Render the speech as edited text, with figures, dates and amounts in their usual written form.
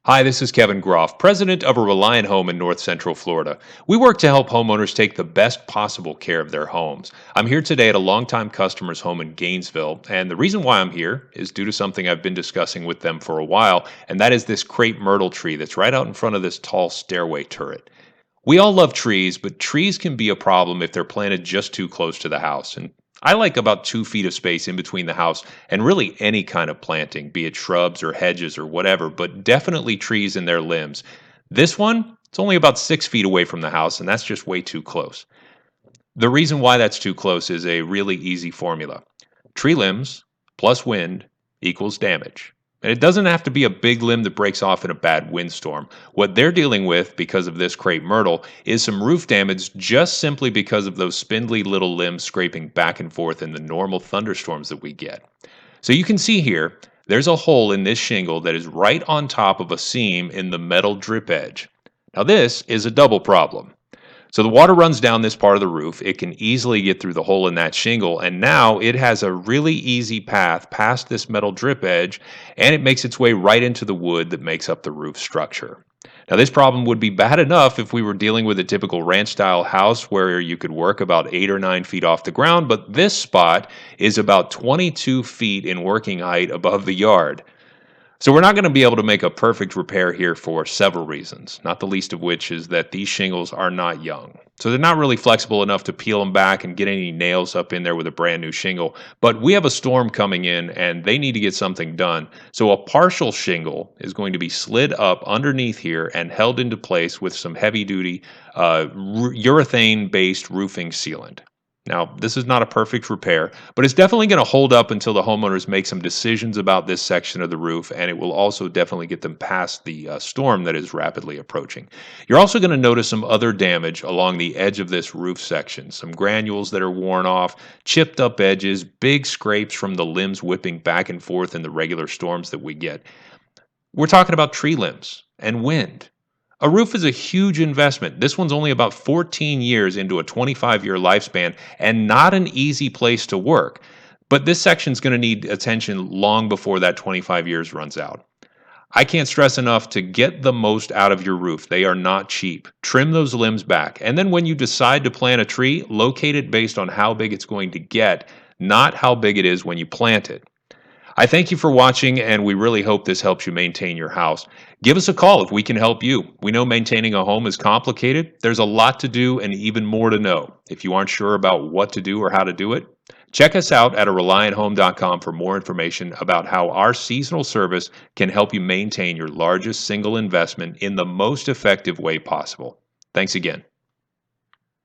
Hi, this is Kevin Groff, president of a Reliant home in North Central Florida. We work to help homeowners take the best possible care of their homes. I'm here today at a longtime customer's home in Gainesville, and the reason why I'm here is due to something I've been discussing with them for a while, and that is this crepe myrtle tree that's right out in front of this tall stairway turret. We all love trees, but trees can be a problem if they're planted just too close to the house. And I like about 2 feet of space in between the house and really any kind of planting, be it shrubs or hedges or whatever, but definitely trees and their limbs. This one, it's only about 6 feet away from the house, and that's just way too close. The reason why that's too close is a really easy formula. Tree limbs plus wind equals damage. And it doesn't have to be a big limb that breaks off in a bad windstorm. What they're dealing with because of this crepe myrtle is some roof damage just simply because of those spindly little limbs scraping back and forth in the normal thunderstorms that we get. So you can see here, there's a hole in this shingle that is right on top of a seam in the metal drip edge. Now, this is a double problem. So the water runs down this part of the roof. It can easily get through the hole in that shingle, and now it has a really easy path past this metal drip edge, and it makes its way right into the wood that makes up the roof structure. Now, this problem would be bad enough if we were dealing with a typical ranch style house where you could work about 8 or 9 feet off the ground, but this spot is about 22 feet in working height above the yard. So we're not going to be able to make a perfect repair here for several reasons, not the least of which is that these shingles are not young. So they're not really flexible enough to peel them back and get any nails up in there with a brand new shingle. But we have a storm coming in and they need to get something done. So a partial shingle is going to be slid up underneath here and held into place with some heavy duty urethane based roofing sealant. Now, this is not a perfect repair, but it's definitely going to hold up until the homeowners make some decisions about this section of the roof, and it will also definitely get them past the storm that is rapidly approaching. You're also going to notice some other damage along the edge of this roof section, some granules that are worn off, chipped up edges, big scrapes from the limbs whipping back and forth in the regular storms that we get. We're talking about tree limbs and wind. A roof is a huge investment. This one's only about 14 years into a 25-year lifespan and not an easy place to work. But this section's going to need attention long before that 25 years runs out. I can't stress enough to get the most out of your roof. They are not cheap. Trim those limbs back. And then when you decide to plant a tree, locate it based on how big it's going to get, not how big it is when you plant it. I thank you for watching, and we really hope this helps you maintain your house. Give us a call if we can help you. We know maintaining a home is complicated. There's a lot to do and even more to know. If you aren't sure about what to do or how to do it, check us out at relianthome.com for more information about how our seasonal service can help you maintain your largest single investment in the most effective way possible. Thanks again.